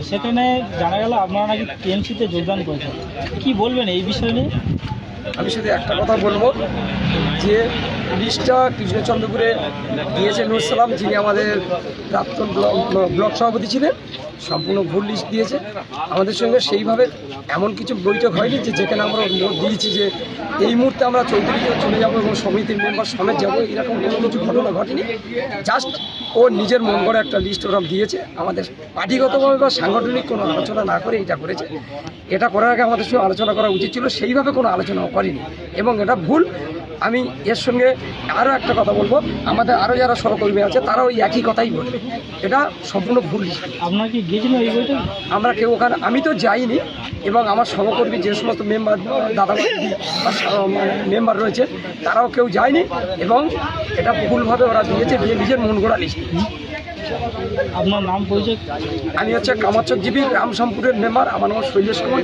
সেখানে জানা গেল আপনারা নাকি টিএমসিতে যোগদান করেছেন, কি বলবেন এই বিষয় নিয়ে? আমি শুধু একটা কথা বলবো যে লিস্টটা কৃষ্ণচন্দ্রপুরে দিয়েছে নুর সালাম, যিনি আমাদের প্রাক্তন ব্লক সভাপতি ছিলেন, সম্পূর্ণ ভুল লিস্ট দিয়েছে। আমাদের সঙ্গে সেইভাবে এমন কিছু বৈঠক হয়নি যে যেখানে আমরা নোট দিয়েছি যে এই মুহূর্তে আমরা 34 জন চলে যাবো এবং সমিতির মেম্বার সমেত যাবো, এরকম কোনো কিছু ঘটনা ঘটেনি। জাস্ট ও নিজের মন করে একটা লিস্ট ওরা দিয়েছে, আমাদের পার্টিগতভাবে বা সাংগঠনিক কোনো আলোচনা না করে এটা করেছে। এটা করার আগে আমাদের সঙ্গে আলোচনা করা উচিত ছিল, সেইভাবে কোনো আলোচনাও করেনি এবং এটা ভুল। আমি এর সঙ্গে আরও একটা কথা বলবো, আমাদের আরও যারা সহকর্মী আছে তারাও ওই একই কথাই বলবে, এটা সম্পূর্ণ ভুল লিস্ট। আপনারা কি গিয়েছিলেন এই বইটা? আমরা কেউ ওখানে, আমি তো যাইনি এবং আমার সহকর্মী যে সমস্ত মেম্বার দাদা মেম্বার রয়েছে তারাও কেউ যায়নি এবং এটা ভুলভাবে ওরা দিয়েছে, দিয়ে নিজের মন গড়া লিস্ট। আপনার নাম পরিচয়? আমি হচ্ছে কামাচ্ছজীবী রামশামপুরের মেম্বার, আমার নাম শৈলেশ কুমার।